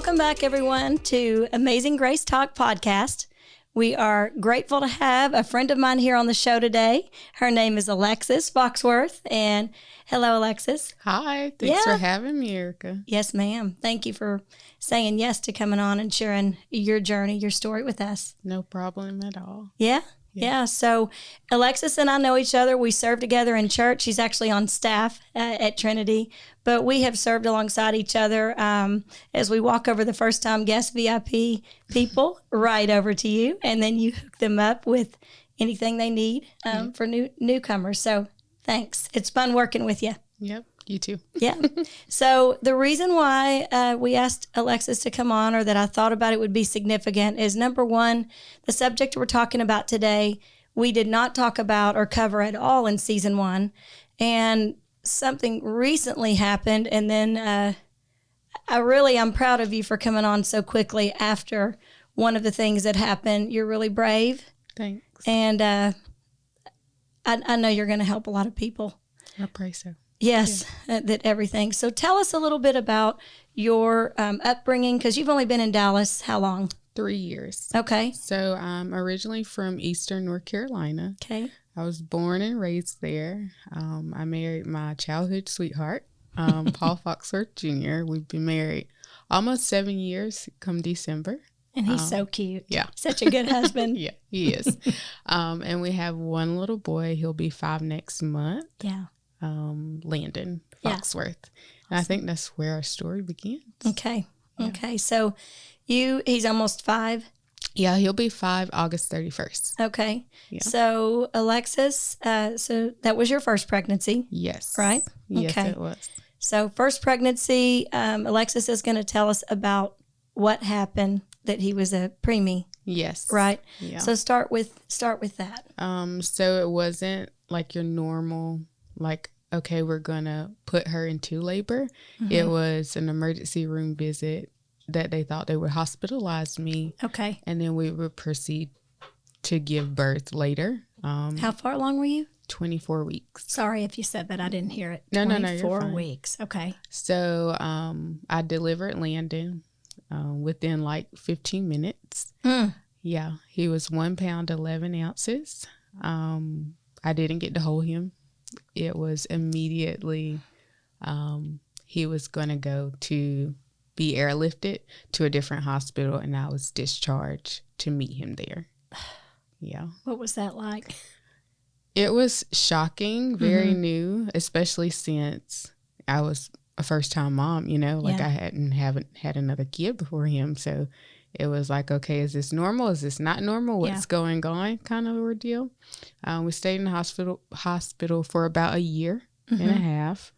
Welcome back, everyone, to Amazing Grace Talk podcast. We are grateful to have a friend of mine here on the show today. Her name is Alexis Foxworth. And hello, Alexis. Hi. Thanks for having me, Erica. Yes, ma'am. Thank you for saying yes to coming on and sharing your journey, your story with us. No problem at all. Yeah. So Alexis and I know each other. We serve together in church. She's actually on staff at Trinity, but we have served alongside each other as we walk over the first time guest VIP people right over to you. And then you hook them up with anything they need for newcomers. So thanks. It's fun working with you. Yep. You too. Yeah. So the reason why we asked Alexis to come on, or that I thought about it would be significant, is number one, the subject we're talking about today, we did not talk about or cover at all in season 1. And something recently happened. And then I'm proud of you for coming on so quickly after one of the things that happened. You're really brave. Thanks. And I know you're going to help a lot of people. I pray so. Yes, that everything. So tell us a little bit about your upbringing, because you've only been in Dallas how long? 3 years. Okay. So I'm originally from Eastern North Carolina. Okay. I was born and raised there. I married my childhood sweetheart, Paul Foxworth Jr. We've been married almost 7 years come December. And he's so cute. Yeah. Such a good husband. Yeah, he is. And we have one little boy. He'll be 5 next month. Yeah. Landon Foxworth. And I think that's where our story begins. Okay. Yeah. Okay. So he's almost 5. Yeah, he'll be 5 August 31st. Okay. Yeah. So Alexis, so that was your first pregnancy. Yes. Right? Yes, okay. It was. So first pregnancy, Alexis is going to tell us about what happened, that he was a preemie. Yes. Right? Yeah. So start with that. So it wasn't like your normal, like, okay, we're going to put her into labor. Mm-hmm. It was an emergency room visit that they thought they would hospitalize me. Okay. And then we would proceed to give birth later. How far along were you? 24 weeks. Sorry if you said that. I didn't hear it. No, you're 24 fine. weeks. Okay. So I delivered Landon within like 15 minutes. Yeah. He was 1 pound, 11 ounces. I didn't get to hold him. It was immediately, he was going to go to be airlifted to a different hospital, and I was discharged to meet him there. Yeah. What was that like? It was shocking, very new, especially since I was a first-time mom, I haven't had another kid before him. So it was like, okay, is this normal? Is this not normal? What's going on? Kind of ordeal. We stayed in the hospital for about a year and a half,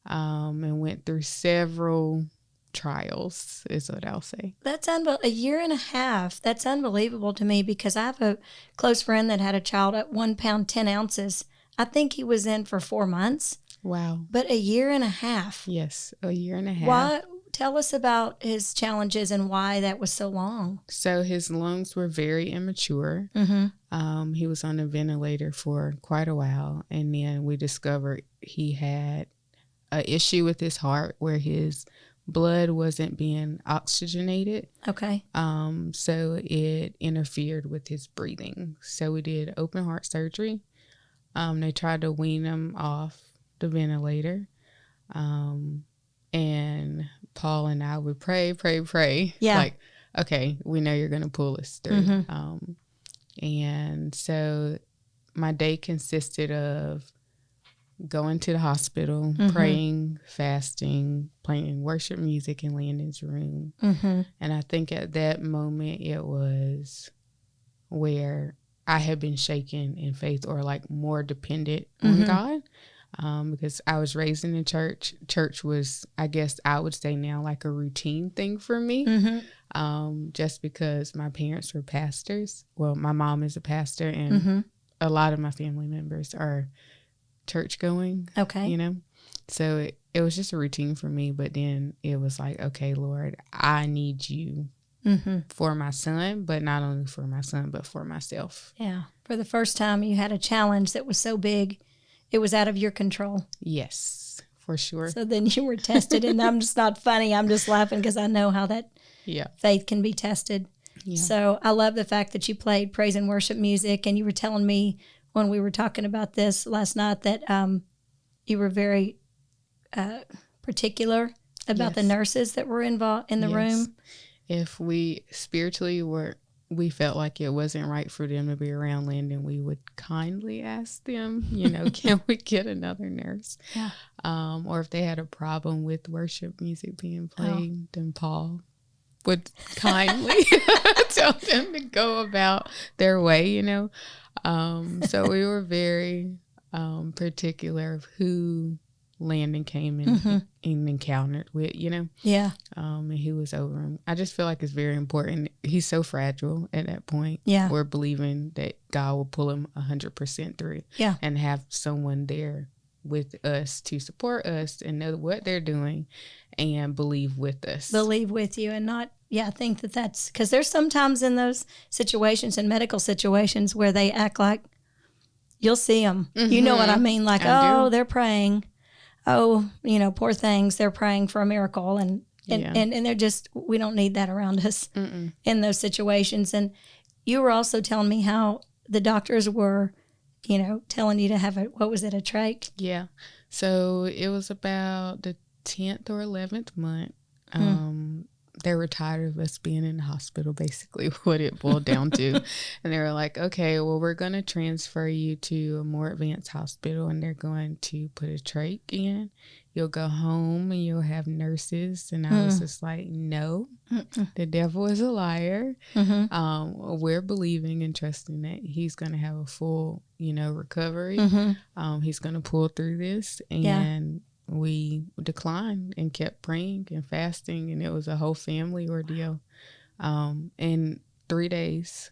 and went through several trials, is what I'll say. That's a year and a half. That's unbelievable to me, because I have a close friend that had a child at 1 pound, 10 ounces. I think he was in for 4 months. Wow. But a year and a half. Yes, a year and a half. Why? Tell us about his challenges and why that was so long. So his lungs were very immature. He was on a ventilator for quite a while. And then we discovered he had an issue with his heart where his blood wasn't being oxygenated. Okay. So it interfered with his breathing. So we did open heart surgery. They tried to wean him off the ventilator. And Paul and I would pray. Yeah. Like, okay, we know you're going to pull us through. And so my day consisted of going to the hospital, praying, fasting, playing worship music in Landon's room. And I think at that moment it was where I had been shaken in faith, or like more dependent on God. Because I was raised in the church. Church was, I guess I would say now, like a routine thing for me. Just because my parents were pastors. Well, my mom is a pastor, and a lot of my family members are church going. Okay. So it was just a routine for me. But then it was like, okay, Lord, I need you for my son, but not only for my son, but for myself. Yeah. For the first time, you had a challenge that was so big, it was out of your control. Yes, for sure. So then you were tested, and I'm just not funny. I'm just laughing because I know how that faith can be tested. Yeah. So I love the fact that you played praise and worship music, and you were telling me when we were talking about this last night that you were very particular about the nurses that were involved in the room. If we spiritually we felt like it wasn't right for them to be around Landon, we would kindly ask them, can we get another nurse? Yeah. Or if they had a problem with worship music being played, then Paul would kindly tell them to go about their way, So we were very particular of who Landon came and encountered with, Yeah. And he was over him. I just feel like it's very important. He's so fragile at that point. Yeah. We're believing that God will pull him 100% through. Yeah. And have someone there with us to support us and know what they're doing and believe with us. Believe with you and not, I think that's, because there's sometimes in those situations, in medical situations, where they act like, you'll see them. You know what I mean? Like, they're praying. Oh, poor things. They're praying for a miracle. And they're just, we don't need that around us in those situations. And you were also telling me how the doctors were, telling you to have a trach? Yeah. So it was about the 10th or 11th month. They were tired of us being in the hospital, basically what it boiled down to. And they were like, okay, well, we're going to transfer you to a more advanced hospital, and they're going to put a trach in. You'll go home and you'll have nurses. And I was just like, no, the devil is a liar. We're believing and trusting that he's going to have a full, recovery. He's going to pull through this. And we declined and kept praying and fasting, and it was a whole family ordeal. And 3 days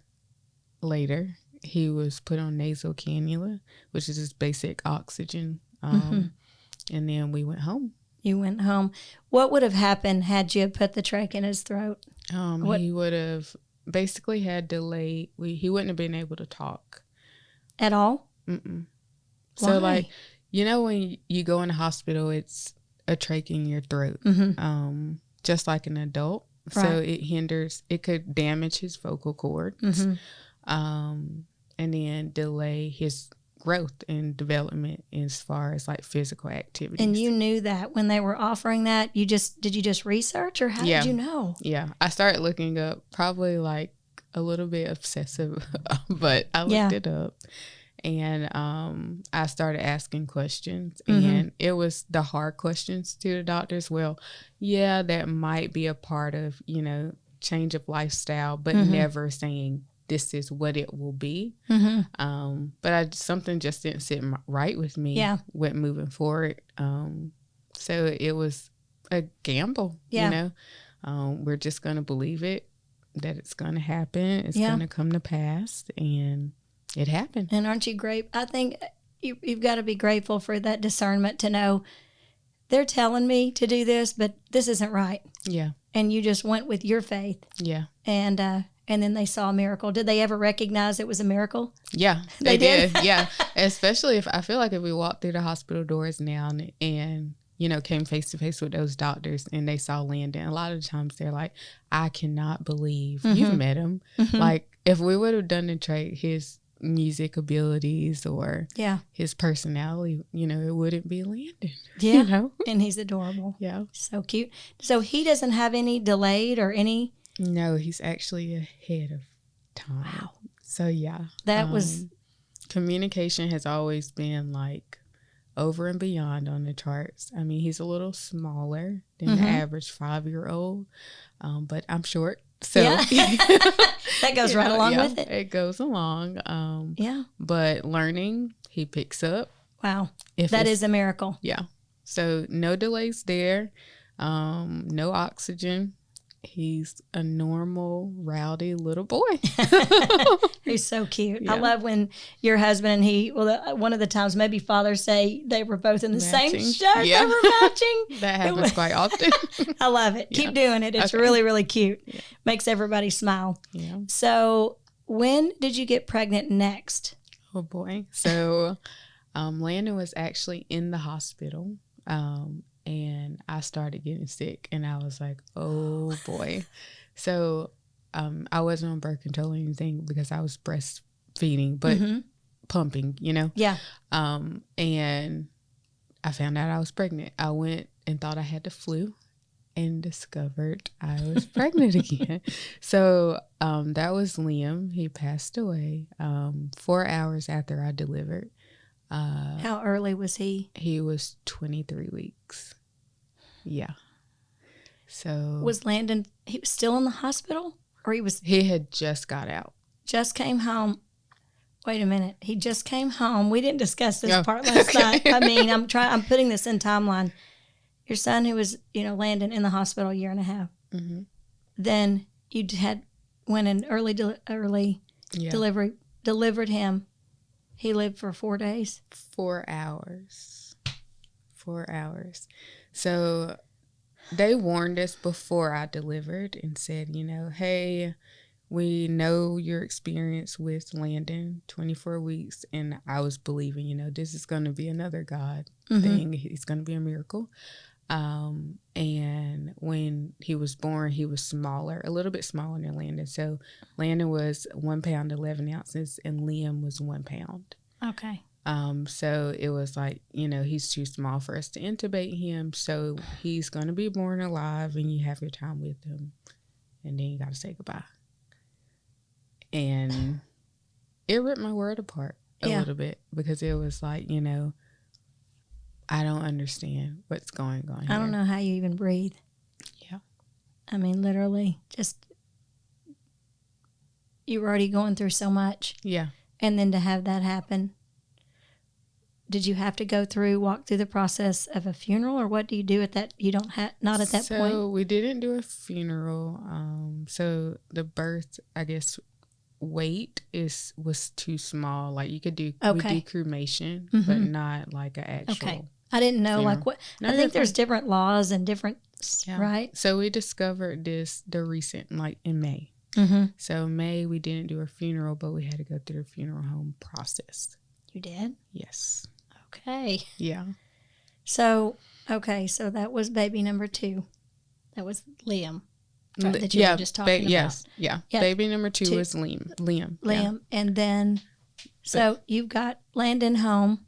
later, he was put on nasal cannula, which is just basic oxygen. And then we went home. You went home. What would have happened had you put the trach in his throat? He would have basically had delayed. He wouldn't have been able to talk. At all? Mm-mm. So, like, when you go in the hospital, it's a trach in your throat, just like an adult. Right. So it could damage his vocal cords, and then delay his growth and development as far as like physical activities. And you knew that when they were offering that? Did you just research, or how did you know? Yeah, I started looking up, probably like a little bit obsessive, but I looked it up. And I started asking questions, and it was the hard questions to the doctors. Well, that might be a part of, change of lifestyle, but never saying this is what it will be. But something just didn't sit right with me with moving forward. So it was a gamble, we're just going to believe it, that it's going to happen. It's going to come to pass, and it happened. And aren't you great? I think you've got to be grateful for that discernment to know they're telling me to do this, but this isn't right. Yeah. And you just went with your faith. Yeah. And then they saw a miracle. Did they ever recognize it was a miracle? Yeah, they did. Yeah. Especially if we walked through the hospital doors now and came face to face with those doctors and they saw Landon. A lot of times they're like, I cannot believe you've met him. Like, if we would have done the trade, his music abilities or his personality, it wouldn't be Landon. Yeah. And he's adorable. Yeah. So cute. So he doesn't have any delayed or any? No, he's actually ahead of time. Wow. So that was, communication has always been like over and beyond on the charts. I mean, he's a little smaller than the average 5-year-old, but I'm short. So that goes right along with it. It goes along. But learning, he picks up. Wow. That is a miracle. Yeah. So no delays there. No oxygen. He's a normal, rowdy little boy. He's so cute. Yeah. I love when your husband and he, one of the times maybe fathers say they were both in the same shirt. Yeah. They were matching. That happens quite often. I love it. Keep doing it. It's really, really cute. Yeah. Makes everybody smile. Yeah. So when did you get pregnant next? Oh, boy. So Landon was actually in the hospital. And I started getting sick, and I was like, oh boy. So I wasn't on birth control or anything because I was breastfeeding, but pumping, Yeah. And I found out I was pregnant. I went and thought I had the flu and discovered I was pregnant again. So that was Liam. He passed away 4 hours after I delivered. How early was he? He was 23 weeks. Yeah. So Was Landon, he was still in the hospital? Or he had just got out. Just came home. Wait a minute. He just came home. We didn't discuss this part last night. I mean, I'm putting this in timeline. Your son, who was, Landon, in the hospital a year and a half. Mm-hmm. Then you went in early delivery, delivered him. He lived for 4 days. 4 hours. 4 hours. So they warned us before I delivered and said, hey, we know your experience with Landon, 24 weeks. And I was believing, this is going to be another God thing. It's going to be a miracle. And when he was born, he was smaller, a little bit smaller than Landon. So Landon was 1 pound, 11 ounces, and Liam was 1 pound. Okay. So it was like, he's too small for us to intubate him. So he's going to be born alive, and you have your time with him. And then you got to say goodbye. And it ripped my world apart a little bit, because it was like, I don't understand what's going on here. I don't know how you even breathe. Yeah. I mean, literally, just, you were already going through so much. Yeah. And then to have that happen. Did you have to walk through the process of a funeral, or what do you do at that? You don't have, not at that point? So we didn't do a funeral. So the birth, I guess, weight was too small. Like you could do, we do cremation, but not like an actual. Okay. I didn't know funeral. like what, I think there's different laws and different, right? So we discovered the recent, like in May. So May, we didn't do a funeral, but we had to go through the funeral home process. You did? Yes. Okay. Yeah. So that was baby number 2. That was Liam. Right, that you were just talking about. Yes. Yeah. Baby number 2 was Liam. Liam. Yeah. And then, so you've got Landon home.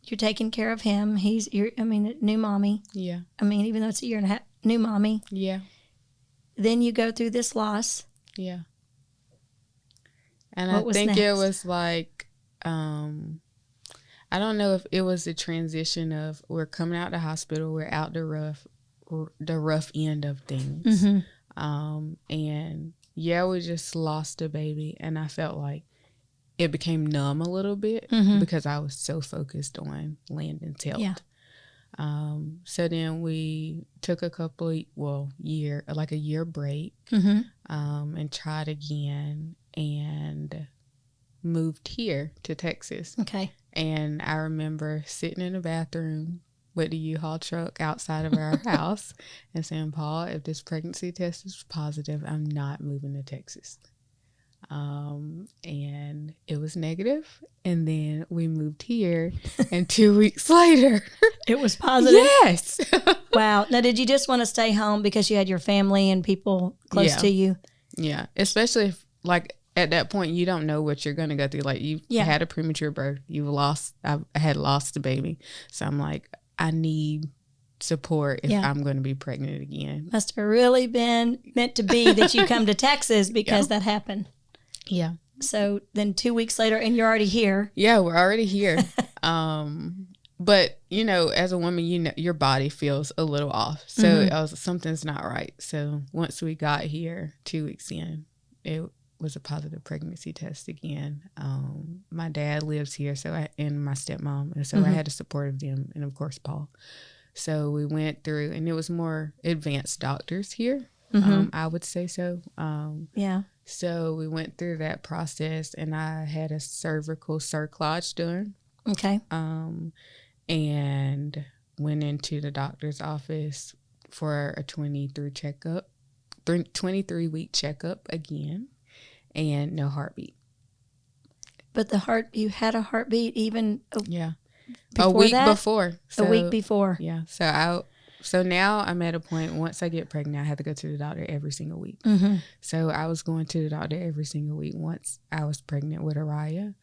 You're taking care of him. New mommy. Yeah. I mean, even though it's a year and a half, new mommy. Yeah. Then you go through this loss. Yeah. And What was next? It was like, I don't know if it was the transition of we're coming out the hospital, we're out the rough end of things. And we just lost a baby, and I felt like it became numb a little bit because I was so focused on Landon's health. Yeah. So then we took a year break, and tried again, and moved here to Texas. Okay. And I remember sitting in the bathroom with the U-Haul truck outside of our house and saying, Paul, if this pregnancy test is positive, I'm not moving to Texas. And it was negative. And then we moved here, and 2 weeks later, it was positive. Yes. Wow. Now, did you just want to stay home because you had your family and people close to you? Yeah. Especially if, like, at that point, you don't know what you're going to go through. Like, you had a premature birth. I had lost the baby. So I'm like, I need support if I'm going to be pregnant again. Must have really been meant to be that you come to Texas because that happened. Yeah. So then 2 weeks later, and you're already here. Yeah, we're already here. But, as a woman, your body feels a little off. So something's not right. So once we got here, 2 weeks in, it was a positive pregnancy test again. My dad lives here, and my stepmom. And so I had the support of them, and of course, Paul. So we went through, and it was more advanced doctors here. I would say so. Yeah. So we went through that process, and I had a cervical cerclage done. Okay. And went into the doctor's office for a 23-week checkup again, and no heartbeat. But you had a heartbeat even? Yeah. a week that? before. A week before. Yeah. So now I'm at a point, once I get pregnant, I have to go to the doctor every single week. So I was going to the doctor every single week once I was pregnant with Araya.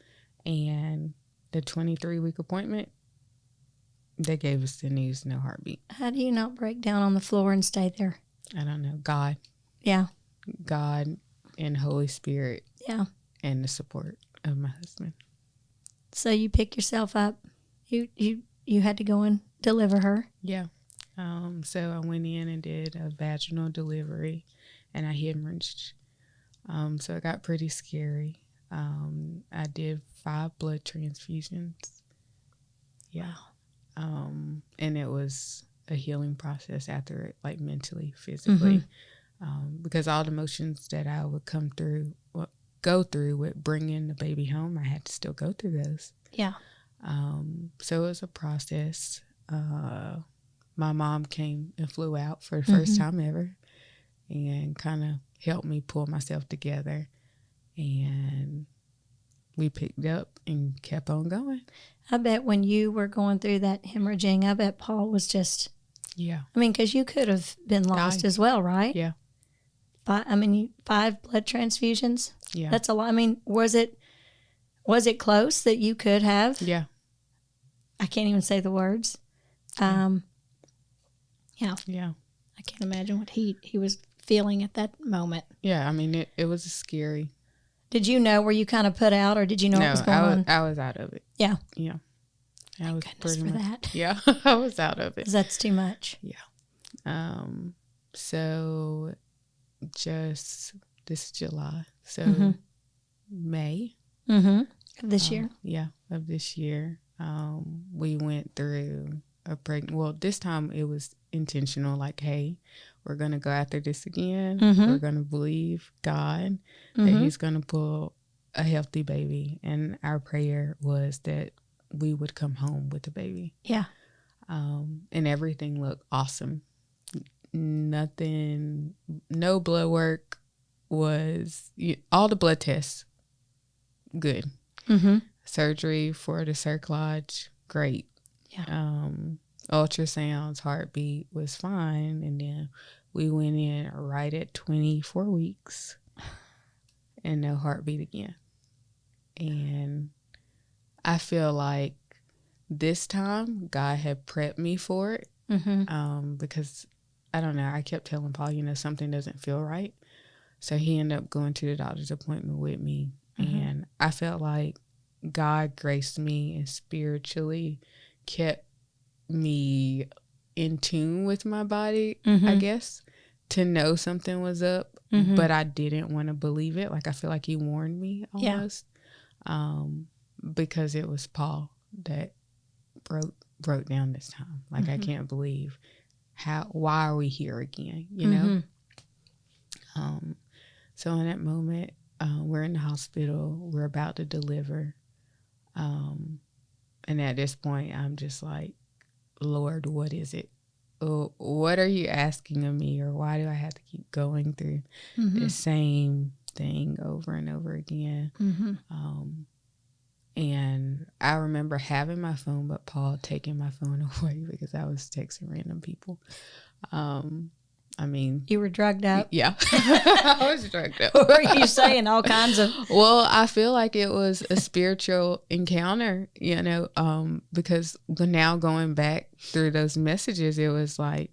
And the 23-week appointment, they gave us the news, no heartbeat. How do you not break down on the floor and stay there? I don't know. God. Yeah. God and Holy Spirit. Yeah. And the support of my husband. So you pick yourself up. You had to go and deliver her. Yeah. So I went in and did a vaginal delivery, and I hemorrhaged. So it got pretty scary. I did 5 blood transfusions. Yeah. And it was a healing process after it, like mentally, physically, because all the emotions that I would go through with bringing the baby home, I had to still go through those. Yeah. So it was a process. My mom came and flew out for the first time ever and kind of helped me pull myself together. And we picked up and kept on going. I bet when you were going through that hemorrhaging, I bet Paul was just... Yeah. I mean, because you could have been lost as well, right? Yeah. 5 blood transfusions? Yeah. That's a lot. I mean, was it close that you could have? Yeah. I can't even say the words. Yeah. Yeah. I can't imagine what he was feeling at that moment. Yeah. I mean, it was scary. Did you know, were you kind of put out, or did you know what was going on? I was out of it. Yeah. Yeah. I was Goodness for that. Yeah. I was out of it. 'Cause that's too much. Yeah. So just this July. So May. Of this year? Yeah. Of this year. We went through this time it was intentional, like, hey, we're going to go after this again. We're going to believe God that he's going to pull a healthy baby. And our prayer was that we would come home with the baby. Yeah. And everything looked awesome. Nothing, no blood work all the blood tests, good. Surgery for the cerclage, great. Yeah. Ultrasounds, heartbeat was fine. And then we went in right at 24 weeks and no heartbeat again. And I feel like this time God had prepped me for it. Because I don't know, I kept telling Paul, something doesn't feel right. So he ended up going to the doctor's appointment with me. And I felt like God graced me and spiritually kept me in tune with my body, I guess, to know something was up. But I didn't want to believe it. Like, I feel like he warned me almost. Because it was Paul that broke down this time. Like, I can't believe why are we here again, you know? So in that moment, we're in the hospital, we're about to deliver. And at this point, I'm just like, Lord, what is it? What are you asking of me? Or why do I have to keep going through the same thing over and over again? And I remember having my phone, but Paul taking my phone away because I was texting random people. I mean, you were drugged up. Yeah, I was drugged up. Or were you saying all kinds of? Well, I feel like it was a spiritual encounter, because now going back through those messages, it was like,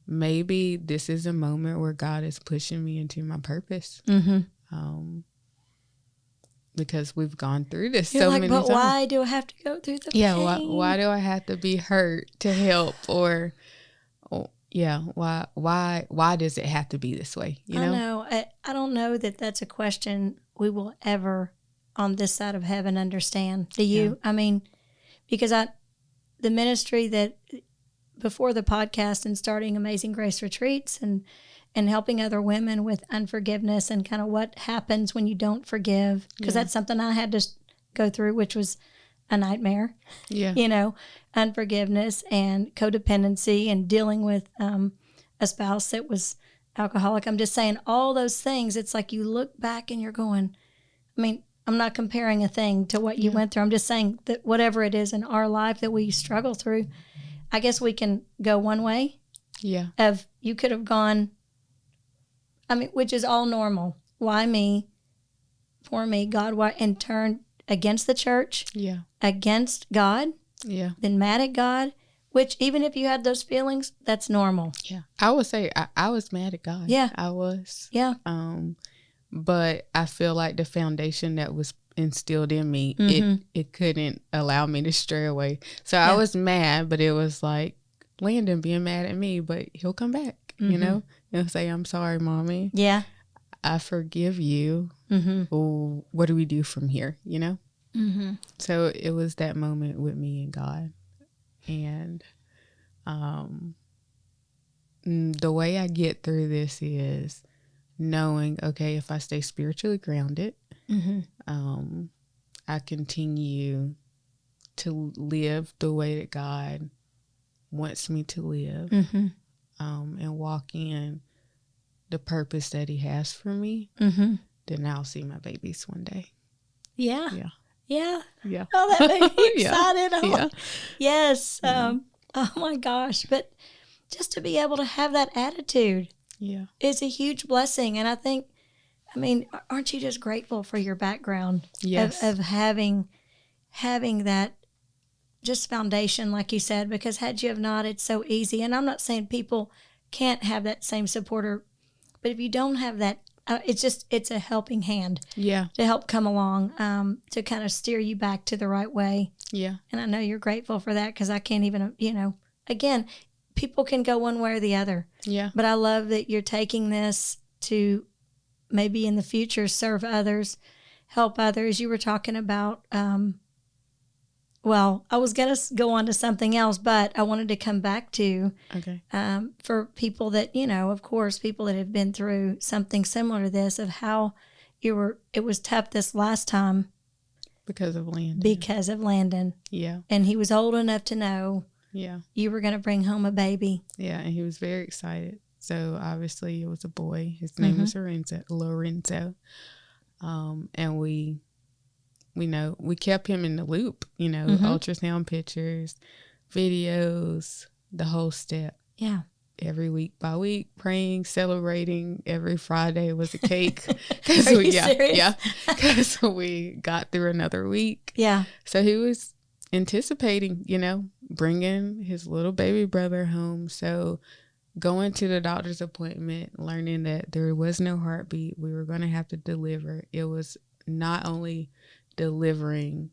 maybe this is a moment where God is pushing me into my purpose. Because we've gone through this You're so like, many but times. why do I have to go through the pain? Yeah, why do I have to be hurt to help? Or why does it have to be this way? I know. I don't know that that's a question we will ever on this side of heaven understand. Do you? Yeah. I mean, because the ministry that before the podcast and starting Amazing Grace Retreats and helping other women with unforgiveness and kind of what happens when you don't forgive, because that's something I had to go through, which was a nightmare. Yeah. Unforgiveness and codependency and dealing with a spouse that was alcoholic. I'm just saying all those things. It's like you look back and you're going, I mean, I'm not comparing a thing to what you went through. I'm just saying that whatever it is in our life that we struggle through, I guess we can go one way. Yeah. Of you could have gone, I mean, which is all normal. Why me? For me, God, why? And turned against the church, against God, then mad at God, which even if you had those feelings, that's normal. Yeah. I would say I was mad at God. Yeah. I was. Yeah. But I feel like the foundation that was instilled in me, it couldn't allow me to stray away. So I was mad, but it was like Landon being mad at me, but he'll come back, you know, and say, I'm sorry, Mommy. Yeah. I forgive you. Well, what do we do from here, you know? So it was that moment with me and God. And the way I get through this is knowing, okay, if I stay spiritually grounded, I continue to live the way that God wants me to live, and walk in the purpose that he has for me, then I'll see my babies one day. Yeah. Yeah. Yeah. Yeah. Oh, that made me excited. Yeah. Yes. Oh my gosh. But just to be able to have that attitude is a huge blessing. And I mean, aren't you just grateful for your background of having that just foundation, like you said, because had you have not, it's so easy. And I'm not saying people can't have that same supporter, but if you don't have that, it's a helping hand to help come along, to kind of steer you back to the right way. Yeah. And I know you're grateful for that, because I can't even, again, people can go one way or the other. Yeah. But I love that you're taking this to maybe in the future serve others, help others. You were talking about, well, I was going to go on to something else, but I wanted to come back to, for people that, of course, people that have been through something similar to this, of how it was tough this last time. Because of Landon. Yeah. And he was old enough to know you were going to bring home a baby. Yeah, and he was very excited. So obviously it was a boy. His name was Lorenzo. And we kept him in the loop, ultrasound pictures, videos, the whole step. Yeah. Every week by week, praying, celebrating. Every Friday was a cake. Are you serious? Yeah. Because we got through another week. Yeah. So he was anticipating, bringing his little baby brother home. So going to the doctor's appointment, learning that there was no heartbeat, we were going to have to deliver. It was not only delivering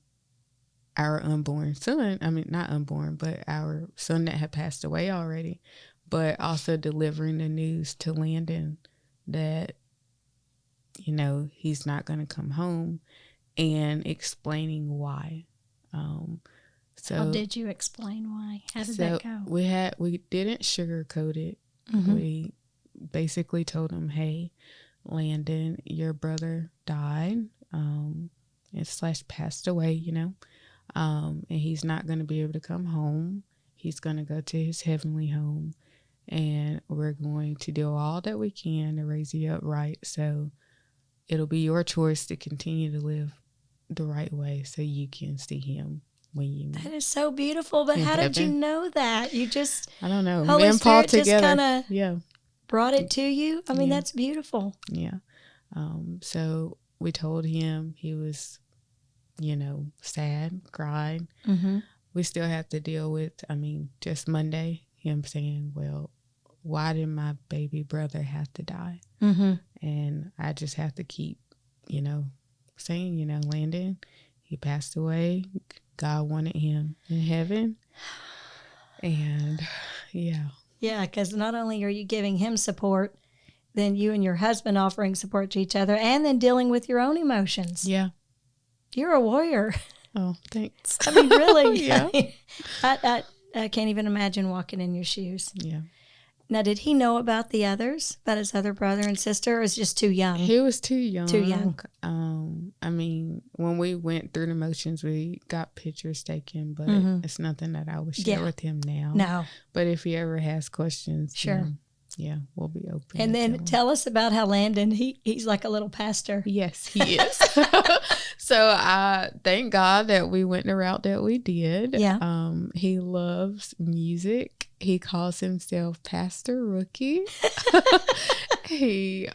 our unborn son, not unborn, but our son that had passed away already, but also delivering the news to Landon that, he's not going to come home, and explaining why. So how did you explain why? How did that go? We didn't sugarcoat it. We basically told him, hey, Landon, your brother died, / passed away, and he's not going to be able to come home. He's going to go to his heavenly home, and we're going to do all that we can to raise you up right. So it'll be your choice to continue to live the right way so you can see him when you meet. That is so beautiful. But how did you know that? You just, I don't know. Holy Me and Paul Spirit together. just kind of brought it to you. I mean, that's beautiful. Yeah. So we told him. He was, sad, cried. We still have to deal with, just Monday, him saying, well, why did my baby brother have to die? And I just have to keep, saying, Landon, he passed away. God wanted him in heaven. And yeah. Yeah, because not only are you giving him support, then you and your husband offering support to each other, and then dealing with your own emotions. Yeah. You're a warrior. Oh, thanks. Really. Yeah. I can't even imagine walking in your shoes. Yeah. Now, did he know about the others, about his other brother and sister, or was he just too young? He was too young. Too young. When we went through the motions, we got pictures taken, but it's nothing that I would share with him now. No. But if he ever has questions, sure. Yeah, we'll be open. And then tell us about how Landon, he's like a little pastor. Yes, he is. So I thank God that we went the route that we did. Yeah. He loves music. He calls himself Pastor Rookie. He,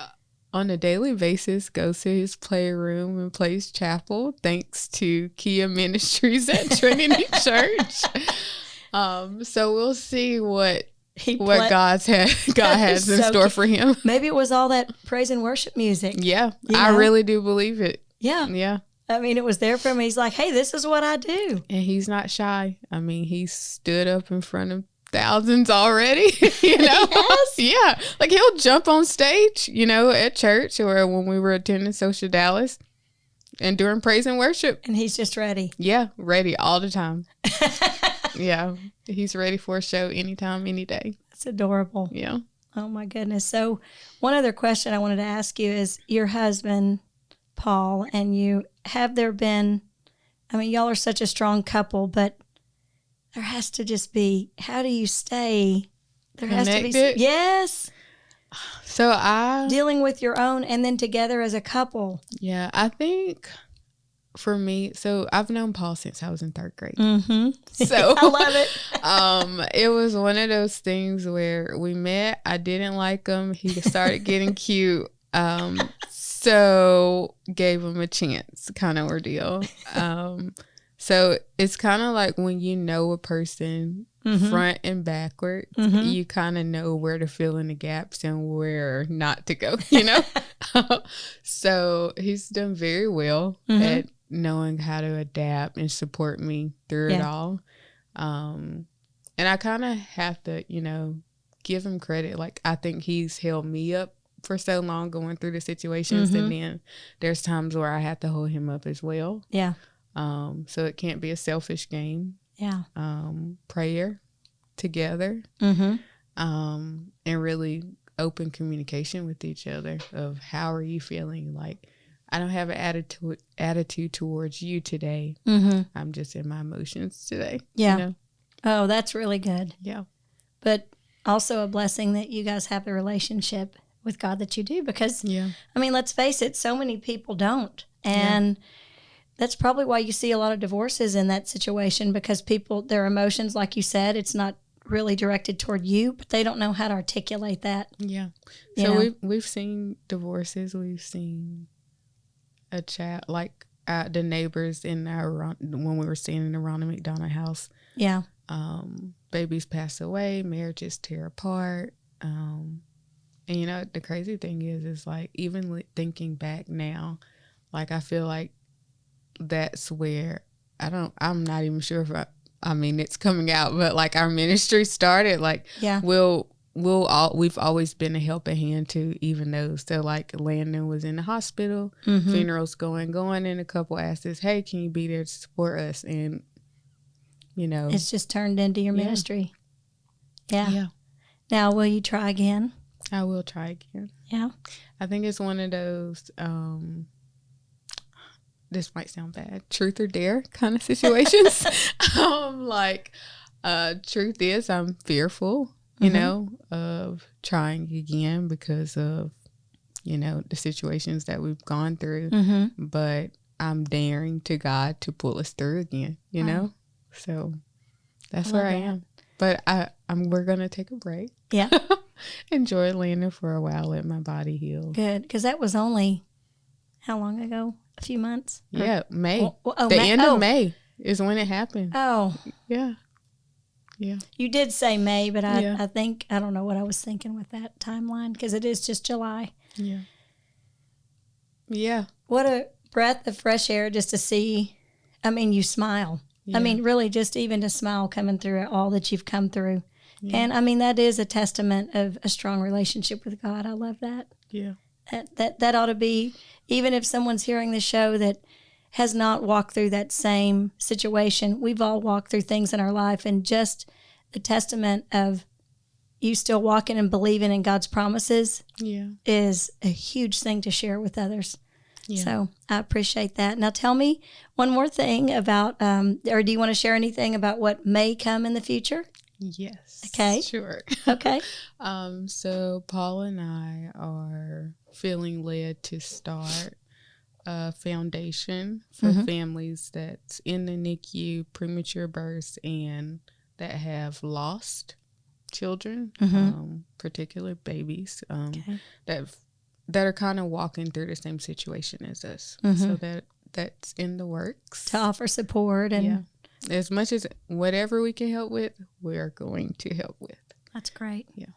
on a daily basis, goes to his playroom and plays chapel thanks to Kia Ministries at Trinity Church. So we'll see what God has in store for him. Maybe it was all that praise and worship music. Yeah, I really do believe it. Yeah. Yeah. I mean, it was there for him. He's like, hey, this is what I do. And he's not shy. I mean, he stood up in front of thousands already, you know? Yes. Yeah. Like he'll jump on stage, you know, at church or when we were attending Social Dallas and during praise and worship. And he's just ready. Yeah. Ready all the time. Yeah. He's ready for a show anytime, any day. That's adorable. Yeah. Oh, my goodness. So one other question I wanted to ask you is your husband, Paul, and you, have there been, I mean, y'all are such a strong couple, but there has to just be, how do you stay? There connected? Has to be, yes. So dealing with your own and then together as a couple. Yeah, I think for me, so I've known Paul since I was in 3rd grade. Mm-hmm. So I love it. It was one of those things where we met. I didn't like him. He started getting cute. So gave him a chance kind of ordeal. So it's kind of like when you know a person front and backward, you kind of know where to fill in the gaps and where not to go, you know? So he's done very well at knowing how to adapt and support me through it all. And I kind of have to, you know, give him credit. Like, I think he's held me up for so long going through the situations, and then there's times where I have to hold him up as well. Yeah. So it can't be a selfish game. Yeah. Prayer together, and really open communication with each other of how are you feeling. Like, I don't have an attitude towards you today. I'm just in my emotions today. Yeah. You know? Oh, that's really good. Yeah. But also a blessing that you guys have the relationship with God that you do, because I mean, let's face it, so many people don't. And that's probably why you see a lot of divorces in that situation, because people, their emotions, like you said, it's not really directed toward you, but they don't know how to articulate that. Yeah. So we've seen divorces. We've seen a chat, like the neighbors in our, when we were staying in the Ronald McDonald house. Yeah. Babies pass away, marriages tear apart. And you know, the crazy thing is like, even thinking back now, like I feel like that's where I'm not even sure if I mean, it's coming out, but like our ministry started, like we've always been a helping hand to even those. So like Landon was in the hospital, funerals going, and a couple asked us, hey, can you be there to support us? And you know, it's just turned into your ministry. Yeah. Now, will you try again? I will try again. Yeah. I think it's one of those, this might sound bad, truth or dare kind of situations. Truth is I'm fearful, you know, of trying again because of, you know, the situations that we've gone through. But I'm daring to God to pull us through again, you know? So that's where I am. But we're going to take a break. Yeah. Enjoy Landon for a while, let my body heal. Good, because that was only, how long ago? A few months? Yeah, May. End of May is when it happened. Oh. Yeah. Yeah. You did say May, but I think, I don't know what I was thinking with that timeline, because it is just July. Yeah. Yeah. What a breath of fresh air just to see. I mean, you smile. Yeah. I mean, really just even to smile coming through all that you've come through. Yeah. And I mean, that is a testament of a strong relationship with God. I love that. Yeah. That ought to be, even if someone's hearing the show that has not walked through that same situation, we've all walked through things in our life, and just the testament of you still walking and believing in God's promises is a huge thing to share with others. Yeah. So I appreciate that. Now tell me one more thing about, or do you want to share anything about what may come in the future? Yes. Okay. Sure. Okay. So Paul and I are feeling led to start a foundation for families that's in the NICU, premature births, and that have lost children, particular babies, that are kind of walking through the same situation as us. So that's in the works. To offer support and as much as whatever we can help with, we are going to help with. That's great. Yeah.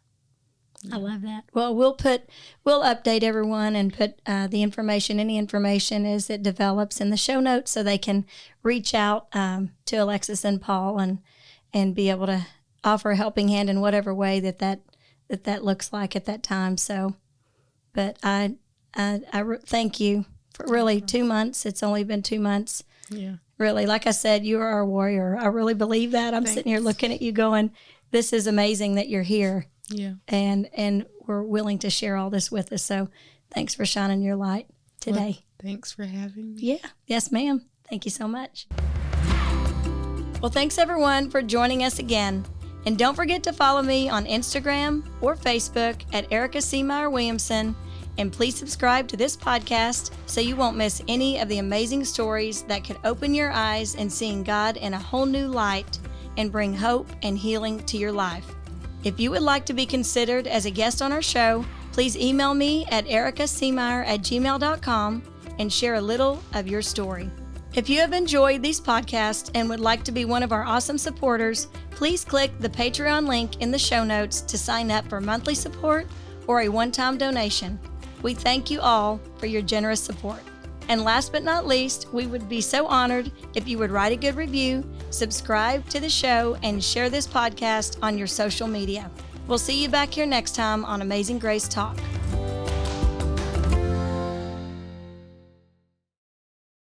I love that. Well, we'll update everyone and put the information, any information as it develops in the show notes so they can reach out to Alexis and Paul and be able to offer a helping hand in whatever way that looks like at that time. So, but I thank you for really 2 months. It's only been 2 months. Yeah. Really, like I said, you are a warrior. I really believe that. I'm sitting here looking at you going, this is amazing that you're here. Yeah. And we're willing to share all this with us. So thanks for shining your light today. Well, thanks for having me. Yeah. Yes, ma'am. Thank you so much. Well, thanks everyone for joining us again. And don't forget to follow me on Instagram or Facebook at Erica C. Meyer Williamson. And please subscribe to this podcast so you won't miss any of the amazing stories that could open your eyes in seeing God in a whole new light and bring hope and healing to your life. If you would like to be considered as a guest on our show, please email me at ericacmeyer@gmail.com and share a little of your story. If you have enjoyed these podcasts and would like to be one of our awesome supporters, please click the Patreon link in the show notes to sign up for monthly support or a one-time donation. We thank you all for your generous support. And last but not least, we would be so honored if you would write a good review, subscribe to the show, and share this podcast on your social media. We'll see you back here next time on Amazing Grace Talk.